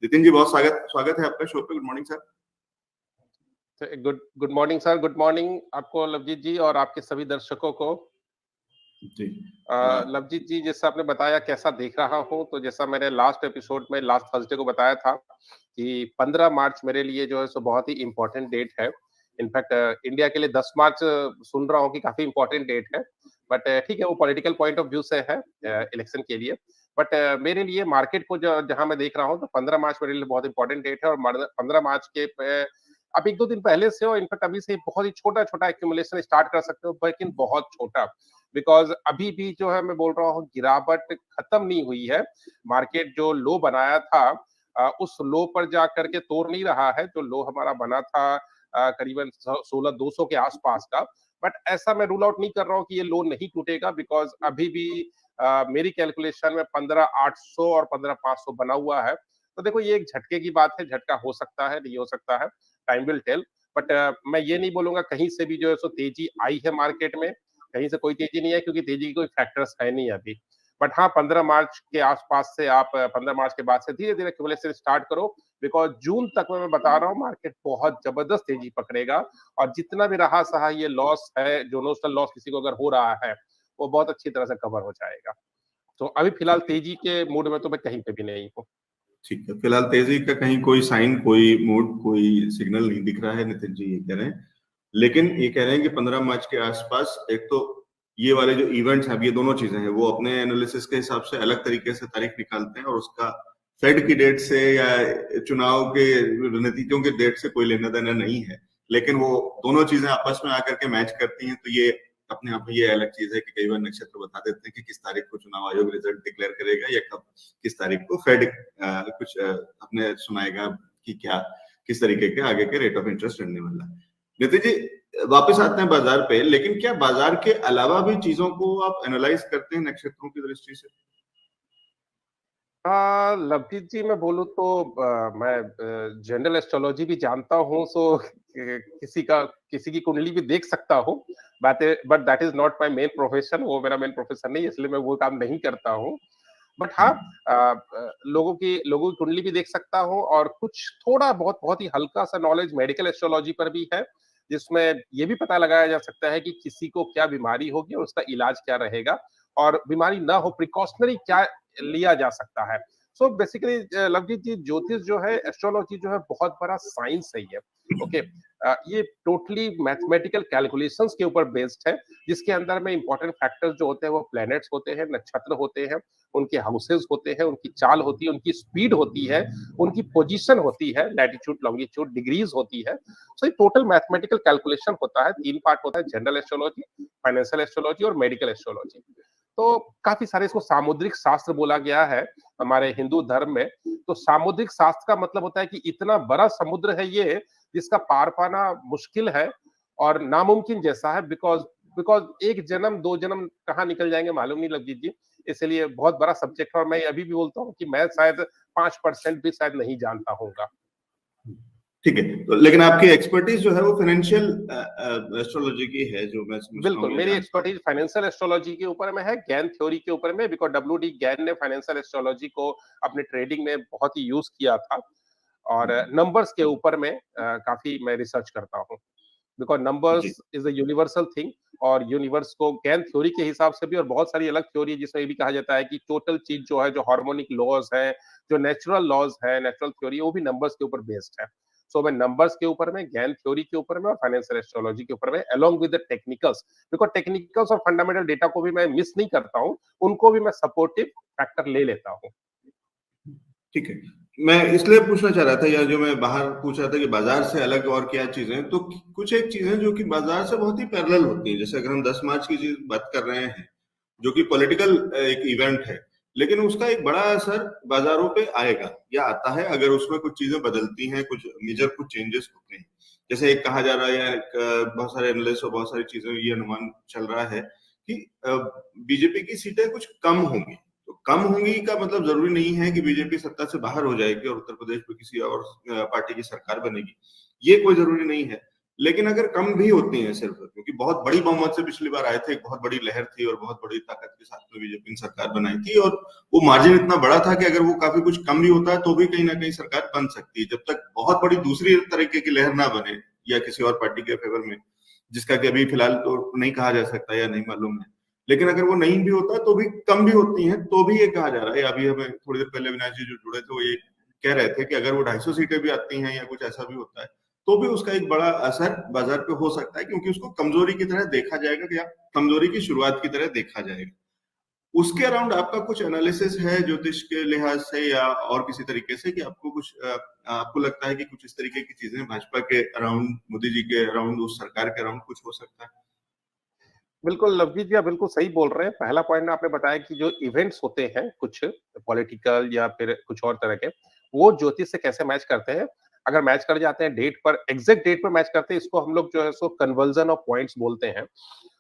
नितिन जी, बहुत स्वागत स्वागत है आपका शो पे। Good morning sir. Good morning sir, good morning आपको लवजीत जी और आपके सभी दर्शकों को जी। लवजीत जी, जैसा आपने बताया कैसा देख रहा हूँ, तो जैसा मैंने लास्ट एपिसोड में लास्ट थर्सडे को बताया था कि 15 मार्च मेरे लिए जो है सो बहुत ही इंपॉर्टेंट डेट है। इनफैक्ट इंडिया के लिए 10 मार्च सुन रहा हूँ कि काफी इंपॉर्टेंट डेट है, बट ठीक है, वो पॉलिटिकल पॉइंट ऑफ व्यू से है इलेक्शन के लिए। बट मेरे लिए मार्केट को जहां मैं देख रहा हूँ, तो 15 मार्च मेरे लिए बहुत इंपॉर्टेंट डेट है। और 15 मार्च के अब एक दो दिन पहले से, और इनफैक्ट अभी से बहुत ही छोटा छोटा एक्यूमुलेशन स्टार्ट कर सकते हो, लेकिन बहुत छोटा, बिकॉज अभी भी जो है मैं बोल रहा हूँ गिरावट खत्म नहीं हुई है। मार्केट जो लो बनाया था उस लो पर जा करके तोड़ नहीं रहा है। जो लो हमारा बना था करीबन 16,200 के आसपास का, बट ऐसा मैं रूल आउट नहीं कर रहा हूँ कि ये लो नहीं टूटेगा, बिकॉज अभी भी मेरी कैलकुलेशन में 15,800 और 15,500 बना हुआ है। तो देखो, ये एक झटके की बात है, झटका हो सकता है, नहीं हो सकता है, टाइम विल टेल। बट मैं ये नहीं बोलूंगा कहीं से भी जो है सो तेजी आई है मार्केट में। कहीं से कोई तेजी नहीं है, क्योंकि तेजी की कोई फैक्टर्स है नहीं अभी। बट हाँ, 15 मार्च के आसपास से आप 15 मार्च के बाद से धीरे धीरे एक्यूमुलेशन स्टार्ट करो, बिकॉज जून तक में मैं बता रहा हूँ मार्केट बहुत जबरदस्त तेजी पकड़ेगा। और जितना भी रहा सहा ये लॉस है, जो नोशनल लॉस किसी को अगर हो रहा है, वो बहुत अच्छी तरह से कवर हो जाएगा। तो अभी फिलहाल तेजी के मूड में तो मैं कहीं पे भी नहीं हूँ। ठीक है, फिलहाल तेजी का कहीं कोई साइन, कोई मूड, कोई सिग्नल नहीं दिख रहा है, नितिन जी ये कह रहे हैं। लेकिन ये कह रहे हैं कि 15 मार्च के आसपास एक तो ये वाले जो इवेंट्स हैं, ये दोनों चीजें हैं, वो अपने एनालिसिस के हिसाब से अलग तरीके से तारीख निकालते हैं, और उसका फेड की डेट से या चुनाव के रणनीतियों के डेट से कोई लेना देना नहीं है। लेकिन वो दोनों चीजें आपस में आकर के मैच करती हैं, तो ये अपने आप में ये अलग चीज है कि कई बार नक्षत्र बता देते हैं कि किस तारीख को चुनाव आयोग रिजल्ट डिक्लेयर करेगा, या कब किस तारीख को फेड कुछ अपने सुनाएगा कि क्या किस तरीके के आगे के रेट ऑफ इंटरेस्ट रहने वाला है। नितिन जी, वापस आते हैं बाजार पे, लेकिन क्या बाजार के अलावा भी चीजों को आप एनालाइज करते हैं नक्षत्रों की दृष्टि से? लवजीत जी, मैं बोलूँ तो मैं जनरल एस्ट्रोलॉजी भी जानता हूँ, सो किसी की कुंडली भी देख सकता हूँ, but that is not my main profession. वो मेरा मेन प्रोफेशन नहीं है, इसलिए मैं वो काम नहीं करता हूँ। बट हाँ, लोगों की कुंडली भी देख सकता हूँ, और कुछ थोड़ा बहुत बहुत ही हल्का सा नॉलेज मेडिकल एस्ट्रोलॉजी पर भी है, जिसमें ये भी पता लगाया जा सकता है कि किसी को क्या बीमारी होगी और उसका इलाज क्या रहेगा, और बीमारी ना हो प्रिकॉशनरी क्या लिया जा सकता है। सो बेसिकली लवजीत जी, ज्योतिष जो है, एस्ट्रोलॉजी जो है, बहुत बड़ा साइंस है ये। ओके, ये टोटली मैथमेटिकल कैलकुलेशंस के ऊपर बेस्ड है, जिसके अंदर में इंपॉर्टेंट फैक्टर्स जो होते हैं वो प्लैनेट्स होते हैं, नक्षत्र होते हैं, उनके हाउसेस होते हैं, उनकी चाल होती है, उनकी स्पीड होती है, उनकी पोजीशन होती है, लैटिट्यूड लॉन्गिट्यूड डिग्रीज होती है। सो ये टोटल मैथमेटिकल कैलकुलेशन होता है। 3 पार्ट होता है: जनरल एस्ट्रोलॉजी, फाइनेंशियल एस्ट्रोलॉजी और मेडिकल एस्ट्रोलॉजी। तो काफी सारे इसको सामुद्रिक शास्त्र बोला गया है हमारे हिंदू धर्म में। तो सामुद्रिक शास्त्र का मतलब होता है कि इतना बड़ा समुद्र है ये, जिसका पार पाना मुश्किल है और नामुमकिन जैसा है, बिकॉज बिकॉज एक जन्म दो जन्म कहाँ निकल जाएंगे मालूम नहीं लग जी। इसलिए बहुत बड़ा सब्जेक्ट है, और मैं अभी भी बोलता हूँ कि मैं शायद 5% भी शायद नहीं जानता होगा। ठीक है, तो लेकिन आपकी एक्सपर्टीज जो है वो फाइनेंशियल एस्ट्रोलॉजी की है, जो मैं समझता हूँ। बिल्कुल, मेरी एक्सपर्टीज फाइनेंशियल एस्ट्रोलॉजी के ऊपर में है, गैन थ्योरी के ऊपर में, बिकॉज डब्ल्यू.डी. गैन ने फाइनेंशियल एस्ट्रोलॉजी को अपने ट्रेडिंग में बहुत ही यूज किया था। और नंबर्स के ऊपर में काफी मैं रिसर्च करता हूँ, because numbers is a universal thing. और यूनिवर्स को गैन थ्योरी के हिसाब से भी, और बहुत सारी अलग थ्योरी है जिसमें ये भी कहा जाता है कि टोटल चीज जो है, जो हार्मोनिक लॉज है, जो नेचुरल लॉज है, नेचुरल थ्योरी, वो भी नंबर्स के ऊपर बेस्ड है। सो मैं नंबर्स के ऊपर में, गैन थ्योरी के ऊपर में और फाइनेंशियल एस्ट्रोलॉजी के ऊपर में, along with the technicals, because technicals और फंडामेंटल डेटा को भी मैं मिस नहीं करता हूँ, उनको भी मैं सपोर्टिव फैक्टर ले लेता हूँ। ठीक है, मैं इसलिए पूछना चाह रहा था, या जो मैं बाहर पूछ रहा था कि बाजार से अलग और क्या चीजें, तो कुछ एक चीजें जो कि बाजार से बहुत ही पैरेलल होती है। जैसे अगर हम 10 मार्च की चीज बात कर रहे हैं, जो कि पॉलिटिकल एक इवेंट है, लेकिन उसका एक बड़ा असर बाजारों पे आएगा या आता है अगर उसमें कुछ चीजें बदलती हैं, कुछ मेजर कुछ चेंजेस होते हैं। जैसे एक कहा जा रहा है, या बहुत सारे एनालिस्ट और बहुत सारी चीजें ये अनुमान चल रहा है कि बीजेपी की सीटें कुछ कम होंगी। तो कम होंगी का मतलब जरूरी नहीं है कि बीजेपी सत्ता से बाहर हो जाएगी और उत्तर प्रदेश में किसी और पार्टी की सरकार बनेगी, ये कोई जरूरी नहीं है। लेकिन अगर कम भी होती हैं सिर्फ, क्योंकि बहुत बड़ी बहुमत से पिछली बार आए थे, एक बहुत बड़ी लहर थी और बहुत बड़ी ताकत के साथ में बीजेपी ने सरकार बनाई थी, और वो मार्जिन इतना बड़ा था कि अगर वो काफी कुछ कम भी होता है तो भी कहीं ना कहीं सरकार बन सकती है, जब तक बहुत बड़ी दूसरी तरीके की लहर ना बने या किसी और पार्टी के फेवर में, जिसका कि अभी फिलहाल तो नहीं कहा जा सकता या नहीं मालूम है। लेकिन अगर वो नहीं भी होता तो भी कम भी होती हैं तो भी ये कहा जा रहा है, अभी हमें थोड़ी देर पहले अविनाश जी जो जुड़े थे वो ये कह रहे थे कि अगर वो 250 सीटें भी आती हैं या कुछ ऐसा भी होता है तो भी उसका एक बड़ा असर बाजार पे हो सकता है, क्योंकि उसको कमजोरी की तरह देखा जाएगा, या कमजोरी की शुरुआत की तरह देखा जाएगा। उसके अराउंड आपका कुछ एनालिसिस है ज्योतिष के लिहाज से या और किसी तरीके से, कि आपको कुछ आपको लगता है कि कुछ इस तरीके की चीजें भाजपा के अराउंड, मोदी जी के अराउंड, उस सरकार के अराउंड कुछ हो सकता है? बिल्कुल लवजीत जी, आप बिल्कुल सही बोल रहे हैं। पहला पॉइंट आपने बताया कि जो इवेंट्स होते हैं कुछ पॉलिटिकल या फिर कुछ और तरह के, वो ज्योतिष से कैसे मैच करते हैं। अगर मैच कर जाते हैं डेट पर, एग्जैक्ट डेट पर मैच करते हैं, इसको हम लोग जो है सो कन्वर्जन ऑफ पॉइंट्स बोलते हैं।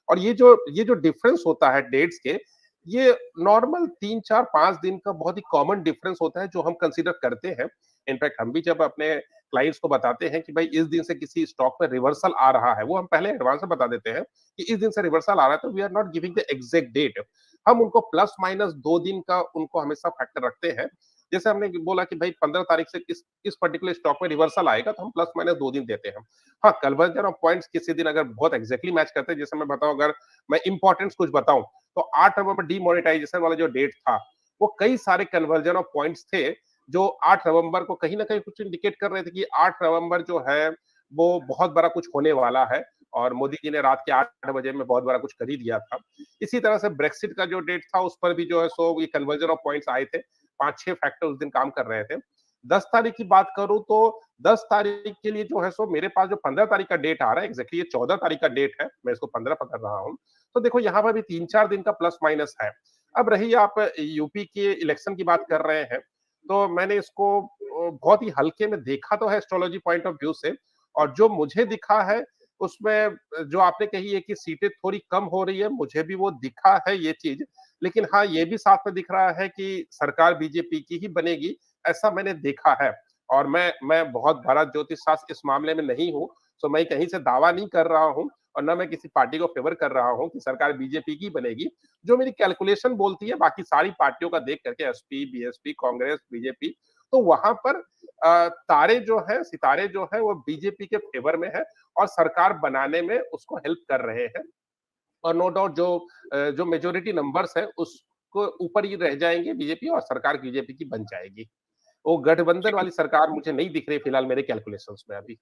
और ये जो डिफरेंस होता है डेट्स के, ये नॉर्मल 3, 4, 5 दिन का बहुत ही कॉमन डिफरेंस होता है जो हम कंसीडर करते हैं। इनफैक्ट हम भी जब अपने क्लाइंट्स को बताते हैं कि भाई इस दिन से किसी स्टॉक में रिवर्सल आ रहा है, वो हम पहले एडवांस में बता देते हैं कि इस दिन से रिवर्सल आ रहा है, तो we are not giving the exact date. हम उनको प्लस माइनस 2 दिन का उनको हमेशा फैक्टर रखते हैं। जैसे हमने बोला कि भाई 15 तारीख से इस पर्टिकुलर स्टॉक में रिवर्सल आएगा, तो हम प्लस माइनस 2 दिन देते हैं। हाँ, कन्वर्जन ऑफ पॉइंट्स किसी दिन अगर बहुत एग्जैक्टली मैच करते हैं, जैसे मैं बताऊं, अगर मैं इंपॉर्टेंस कुछ बताऊं, तो 8 नवंबर डीमोनेटाइजेशन वाला जो डेट था, वो कई सारे कन्वर्जन ऑफ पॉइंट्स थे जो 8 नवंबर को कहीं ना कहीं कुछ इंडिकेट कर रहे थे कि 8 नवंबर जो है वो बहुत बड़ा कुछ होने वाला है, और मोदी जी ने रात के 8 बजे में बहुत बड़ा कुछ कर ही दिया था। इसी तरह से ब्रेक्सिट का जो डेट था, उस पर भी जो है सो ये कन्वर्जन ऑफ पॉइंट्स आए थे। 5-6 फैक्टर उस दिन काम कर रहे थे। 10 तारीख की बात करूं तो 10 तारीख के लिए जो है सो मेरे पास जो 15 तारीख का डेट आ रहा है, एग्जैक्टली ये 14 तारीख का डेट है, मैं इसको 15 पकड़ रहा हूं। तो देखो यहाँ पर भी 3-4 दिन का प्लस माइनस है। अब रही आप यूपी के इलेक्शन की बात कर रहे हैं, तो मैंने इसको बहुत ही हल्के में देखा तो है एस्ट्रोलॉजी पॉइंट ऑफ व्यू से, और जो मुझे दिखा है उसमें जो आपने कही है कि सीटें थोड़ी कम हो रही है, मुझे भी वो दिखा है ये चीज। लेकिन हाँ, ये भी साथ में दिख रहा है कि सरकार बीजेपी की ही बनेगी, ऐसा मैंने देखा है। और मैं बहुत बड़ा ज्योतिष शास्त्र इस मामले में नहीं हूँ, तो मैं कहीं से दावा नहीं कर रहा हूँ, और ना मैं किसी पार्टी को फेवर कर रहा हूँ कि सरकार बीजेपी की बनेगी। जो मेरी कैलकुलेशन बोलती है बाकी सारी पार्टियों का देख करके, एसपी, बीएसपी, कांग्रेस, बीजेपी, तो वहां पर तारे जो है, सितारे जो है, वो बीजेपी के फेवर में है और सरकार बनाने में उसको हेल्प कर रहे हैं। और नो डाउट जो मेजोरिटी नंबर्स है उसको ऊपर ही रह जाएंगे बीजेपी, और सरकार बीजेपी की बन जाएगी। वो गठबंधन वाली सरकार मुझे नहीं दिख रही फिलहाल मेरे कैलकुलेशंस में अभी।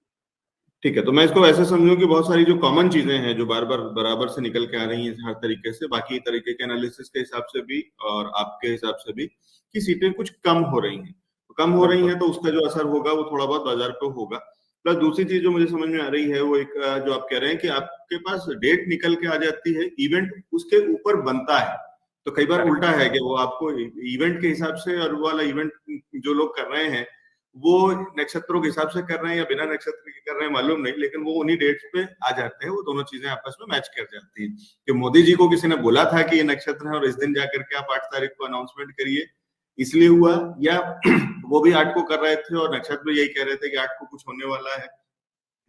ठीक है, तो मैं इसको ऐसे समझूं कि बहुत सारी जो कॉमन चीजें हैं जो बार बार बराबर से निकल के आ रही हैं हर तरीके से, बाकी तरीके के एनालिसिस के हिसाब से भी और आपके हिसाब से भी, कि सीटें कुछ कम हो रही हैं, तो कम हो रही बिल्कुल। हैं तो उसका जो असर होगा वो थोड़ा बहुत बाजार पे होगा। प्लस दूसरी चीज जो मुझे समझ में आ रही है वो एक जो आप कह रहे हैं कि आपके पास डेट निकल के आ जाती है, इवेंट उसके ऊपर बनता है, तो कई बार करेक्ट। उल्टा है कि वो आपको इवेंट के हिसाब से, और वो वाला इवेंट जो लोग कर रहे हैं वो नक्षत्रों के हिसाब से कर रहे हैं या बिना नक्षत्र के कर रहे हैं मालूम नहीं, लेकिन वो उन्हीं डेट्स पे आ जाते हैं, वो दोनों चीजें आपस में मैच कर जाती हैं। कि मोदी जी को किसी ने बोला था कि ये नक्षत्र है और इस दिन जाकर के आप 8 तारीख को अनाउंसमेंट करिए, इसलिए हुआ, या वो भी 8 को कर रहे थे और नक्षत्र यही कह रहे थे कि 8 को कुछ होने वाला है,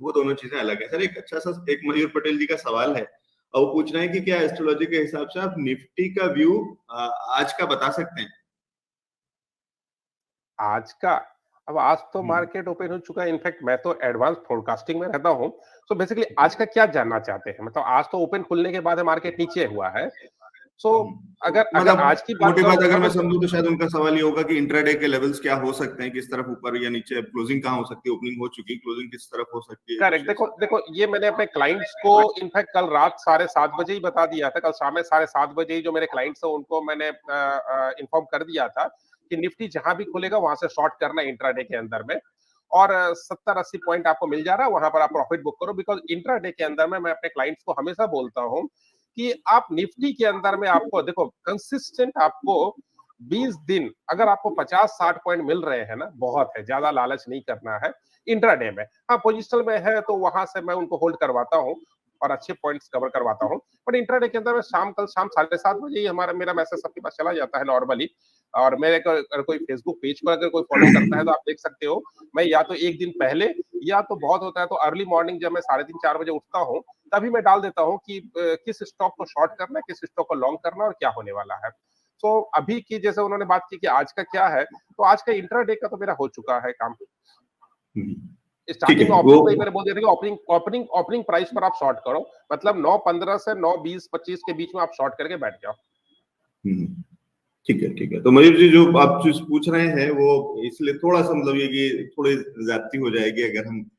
वो दोनों चीजें अलग है। सर एक अच्छा सा एक मयूर पटेल जी का सवाल है, और वो पूछ रहे हैं कि क्या एस्ट्रोलॉजी के हिसाब से आप निफ्टी का व्यू आज का बता सकते हैं? आज का, अब आज तो हम्म। मार्केट ओपन हो चुका है। इनफैक्ट मैं तो एडवांस फोरकास्टिंग में रहता हूँ। सो बेसिकली आज का क्या जानना चाहते हैं? मतलब आज तो ओपन खुलने के बाद मार्केट नीचे हुआ है। सो अगर अगर मतलब आज की बात मोटी बात करूं, अगर हाँ मैं बिल्कुल। समझूं तो शायद उनका सवाल ये होगा कि इंट्राडे के लेवल्स क्या हो सकते हैं, किस तरफ ऊपर या नीचे, क्लोजिंग कहाँ हो सकती है, ओपनिंग हो चुकी, क्लोजिंग किस तरफ हो सकती है, कुछ करेक्ट। देखो ऐसा। देखो, ये मैंने अपने क्लाइंट्स को इनफैक्ट कल रात 7:30 बजे ही बता दिया था। कल शाम में 7:30 बजे ही जो मेरे क्लाइंट्स हैं उनको मैंने इन्फॉर्म कर दिया था कि निफ्टी जहां भी खुलेगा वहां से शॉर्ट करना इंट्राडे के अंदर में, और 70-80 पॉइंट आपको मिल जा रहा है, वहां पर आप प्रॉफिट बुक करो। बिकॉज इंट्राडे के अंदर में मैं अपने क्लाइंट्स को हमेशा बोलता हूँ कि आप निफ्टी के अंदर में आपको देखो कंसिस्टेंट, आपको 20 दिन अगर आपको 50-60 पॉइंट मिल रहे हैं ना, बहुत है, ज्यादा लालच नहीं करना है इंट्राडे में। हाँ, पोजिशनल में है तो वहां से मैं उनको होल्ड करवाता हूँ और अच्छे पॉइंट्स कवर करवाता हूँ। बट इंट्राडे के अंदर में कल शाम 7:30 बजे ही हमारा मेरा मैसेज सबके पास चला जाता है नॉर्मली। और मेरे अगर कोई फेसबुक पेज पर अगर कोई फॉलो करता है तो आप देख सकते हो, मैं या तो एक दिन पहले या तो बहुत होता है तो अर्ली मॉर्निंग जब मैं 3:30-4 बजे उठता हूँ, तभी मैं डाल देता हूँ कि किस स्टॉक को शॉर्ट करना है, किस स्टॉक को लॉन्ग करना है और क्या होने वाला है। तो अभी की जैसे उन्होंने बात की कि आज का क्या है, तो आज का इंट्राडे का तो मेरा हो चुका है काम। ठीक स्टार्टिंग है में वो ओपनिंग में ही मैंने बोल दिया था कि ओपनिंग प्राइस पर आप शॉर्ट करो, मतलब 9:15 से 9:20-25 के बीच में आप शॉर्ट करके बैठ जाओ। ठीक है, ठीक है। तो मयूर जी जो आप चीज पूछ रहे हैं वो इसलिए थोड़ा सा मतलब ये कि थोड़ी ज्यादती हो जाएगी अगर हम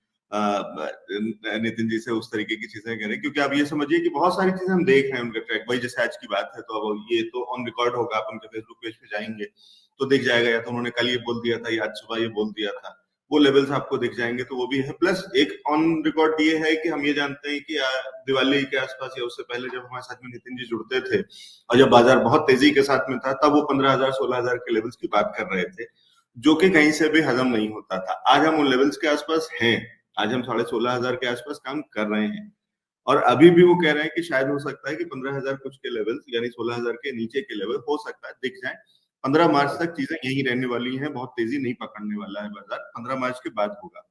नितिन जी से उस तरीके की चीजें करें, क्योंकि आप ये समझिए कि बहुत सारी चीजें हम देख रहे हैं उनके ट्रैक। भाई जैसे आज की बात है तो अब ये तो ऑन रिकॉर्ड होगा, आप उनके फेसबुक पेज पे जाएंगे तो दिख जाएगा, या तो उन्होंने कल ये बोल दिया था या आज सुबह ये बोल दिया था, वो लेवल्स आपको दिख जाएंगे, तो वो भी है। प्लस एक ऑन रिकॉर्ड ये है कि हम ये जानते हैं कि दिवाली के आसपास या उससे पहले जब हमारे साथ में नितिन जी जुड़ते थे और जब बाजार बहुत तेजी के साथ में था, तब वो 15,000 16,000 के लेवल्स की बात कर रहे थे, जो कि कहीं से भी हजम नहीं होता था। आज हम उन लेवल्स के आसपास हैं, आज हम 16,500 के आसपास काम कर रहे हैं, और अभी भी वो कह रहे हैं कि शायद हो सकता है कि 15,000 कुछ के लेवल्स यानी 16,000 के नीचे के लेवल हो सकता है दिख जाए। 15 मार्च तक चीजें यही रहने वाली हैं, बहुत तेजी नहीं पकड़ने वाला है बाजार, 15 मार्च के बाद होगा।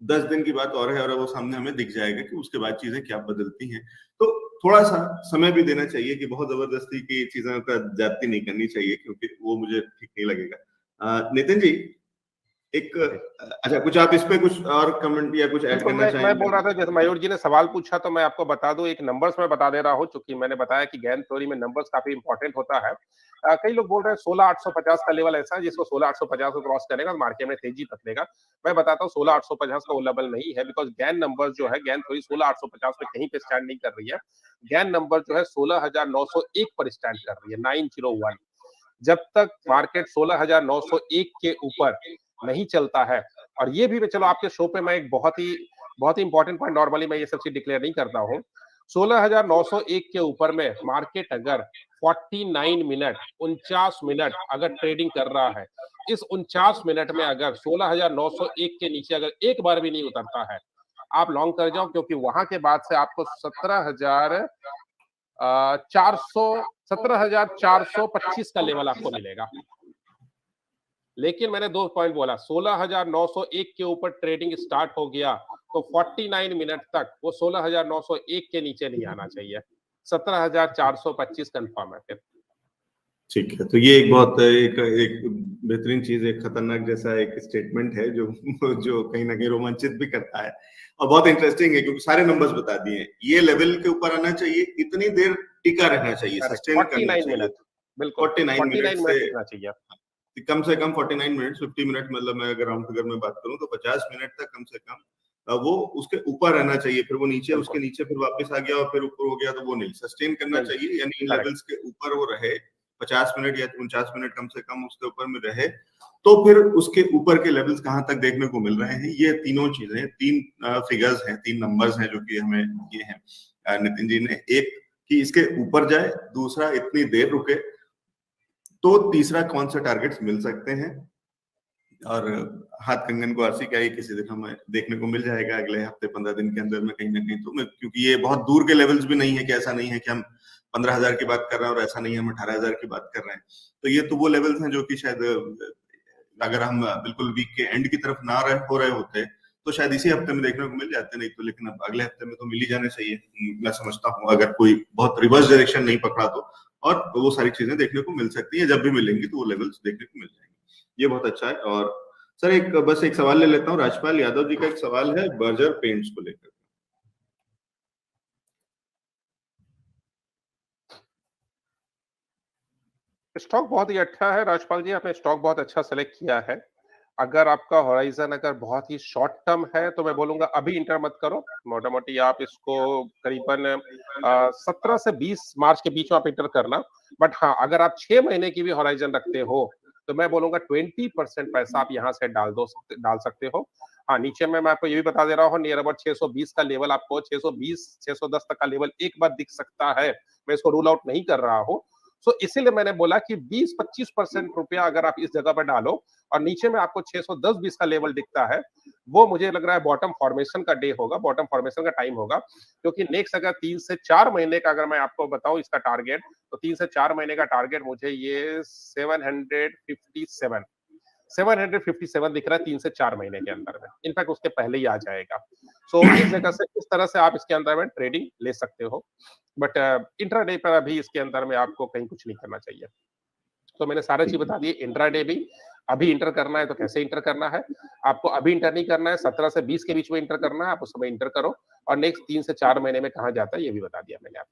10 दिन की बात और है, और वो सामने हमें दिख जाएगा कि उसके बाद चीजें क्या बदलती हैं। तो थोड़ा सा समय भी देना चाहिए कि बहुत जबरदस्ती की चीजों का ज्यादती नहीं करनी चाहिए, क्योंकि वो मुझे ठीक नहीं लगेगा। नितिन जी एक अच्छा, कुछ आप इस पे कुछ और कमेंट या कुछ ऐड बिल्कुल, करना मैं चाहेंगे? बोल रहा था जैसे मयूर जी ने सवाल पूछा तो मैं आपको बता दूं, एक नंबर्स में बता दे रहा हूं, चूंकि मैंने बताया कि गेम थ्योरी में नंबर्स काफी इंपॉर्टेंट होता है। कई लोग बोल रहे हैं 16,850 का लेवल ऐसा है जिसको 16,850 को क्रॉस करेगा मार्केट में तेजी पकड़ेगा। मैं बताता हूँ 16,850 का वो लेवल नहीं है, बिकॉज गैन नंबर जो है, गैन थ्योरी 16,850 पे कहीं पे स्टैंड नहीं कर रही है। गैन नंबर जो है 16,901 पर स्टैंड कर रही है, 901। जब तक मार्केट 16,901 के ऊपर नहीं चलता है, और ये भी चलो आपके शो पे मैं एक बहुत ही इंपॉर्टेंट पॉइंट, नॉर्मली मैं ये सब चीज डिक्लेयर नहीं करता हूँ। 16,901 के ऊपर में मार्केट अगर 49 मिनट 49 मिनट अगर ट्रेडिंग कर रहा है, इस 49 मिनट में अगर 16,901 के नीचे अगर एक बार भी नहीं उतरता है, आप लॉन्ग कर जाओ, क्योंकि वहां के बाद से आपको 17,425 का लेवल आपको मिलेगा। लेकिन मैंने 2 पॉइंट बोला, 16,901 के ऊपर ट्रेडिंग स्टार्ट हो गया तो 49 मिनट तक वो 16,901 के नीचे नहीं आना चाहिए। 17,425 कंफर्म है फिर। ठीक है, तो ये एक बहुत एक बेहतरीन चीज, एक खतरनाक जैसा एक स्टेटमेंट है जो जो कहीं ना कहीं रोमांचित भी करता है और बहुत इंटरेस्टिंग है, क्योंकि सारे नंबर्स बता दिए। ये लेवल के ऊपर आना चाहिए, इतनी देर टिका रहना चाहिए, सस्टेन करना 49 चाहिए। मिनट, बिल्कुल 49 मिनट 49 मिनट से टिकना चाहिए। कम से कम 49 मिनट, 50 मिनट, मतलब मैं अगर राउंड फिगर में बात करूं तो 50 मिनट तक कम से कम वो उसके ऊपर रहना चाहिए। फिर वो नीचे, उसके नीचे फिर वापस आ गया और फिर ऊपर हो गया, तो वो नहीं, सस्टेन करना चाहिए, यानी इन लेवल्स के ऊपर वो रहे 50 मिनट या 49 मिनट कम से कम उसके ऊपर में रहे। तो फिर उसके ऊपर के लेवल्स कहां तक देखने को मिल रहे हैं, ये तीनों चीजें, तीन फिगर्स हैं, तीन नंबर्स हैं जो कि हमें ये हैं नितिन जी ने। एक कि इसके ऊपर जाए, दूसरा इतनी देर रुके, तो तीसरा कौन से टारगेट्स मिल सकते हैं। और हाथ कंगन को आरसी क्या, ये किसी दिन हमें देखने को मिल जाएगा अगले हफ्ते 15 दिन के अंदर में कहीं ना कहीं। तो मैं, क्योंकि ये बहुत दूर के लेवल्स भी नहीं है, कि ऐसा नहीं है कि हम 15,000 की बात कर रहे हैं और ऐसा नहीं है हम 18,000 की बात कर रहे हैं। तो ये तो वो लेवल्स हैं जो कि शायद अगर हम बिल्कुल वीक के एंड की तरफ ना हो रहे होते तो शायद इसी हफ्ते में देखने को मिल जाते, नहीं तो लेकिन अब अगले हफ्ते में तो मिल ही जाने चाहिए, मैं समझता हूँ, अगर कोई बहुत रिवर्स डायरेक्शन नहीं पकड़ा तो। और वो सारी चीजें देखने को मिल सकती है, जब भी मिलेंगी तो वो लेवल्स देखने को मिल जाएंगे। ये बहुत अच्छा है। और सर एक बस एक सवाल ले लेता हूँ, राजपाल यादव जी का एक सवाल है बर्जर पेंट्स को लेकर। स्टॉक बहुत ही अच्छा है राजपाल जी, आपने स्टॉक बहुत अच्छा सेलेक्ट किया है। अगर आपका होराइजन अगर बहुत ही शॉर्ट टर्म है तो मैं बोलूंगा अभी इंटर मत करो, मोटा मोटी आप इसको करीबन 17 से 20 मार्च के बीच में आप इंटर करना। बट हाँ, अगर आप 6 महीने की भी होराइजन रखते हो तो मैं बोलूंगा 20% पैसा आप यहाँ से डाल सकते हो। हाँ, नीचे में मैं आपको ये भी बता दे रहा हूँ, नियर अबाउट 620 का लेवल आपको 620 610 तक का लेवल एक बार दिख सकता है, मैं इसको रूल आउट नहीं कर रहा हूँ। सो इसीलिए मैंने बोला कि 20-25% रुपया अगर आप इस जगह पर डालो और नीचे में आपको 610-20 का लेवल दिखता है, वो मुझे लग रहा है बॉटम फॉर्मेशन का डे होगा, बॉटम फॉर्मेशन का टाइम होगा, क्योंकि नेक्स्ट अगर 3 से 4 महीने का अगर मैं आपको बताऊं इसका टारगेट, तो 3 से 4 महीने का टारगेट मुझे ये 757 757 दिख रहा है 3 से 4 महीने के अंदर में। इनफैक्ट उसके पहले ही आ जाएगा। सो इस जगह से इस तरह से आप इसके अंदर में ट्रेडिंग ले सकते हो। बट इंट्राडे पर अभी इसके अंदर में आपको कहीं कुछ नहीं करना चाहिए। तो मैंने सारी चीज बता दी। इंट्राडे भी अभी इंटर करना है तो कैसे इंटर करना है, आपको अभी इंटर नहीं करना है, 17 से 20 के बीच में इंटर करना है, आप उस समय इंटर करो, और नेक्स्ट 3 से 4 महीने में कहाँ जाता है ये भी बता दिया मैंने आपको।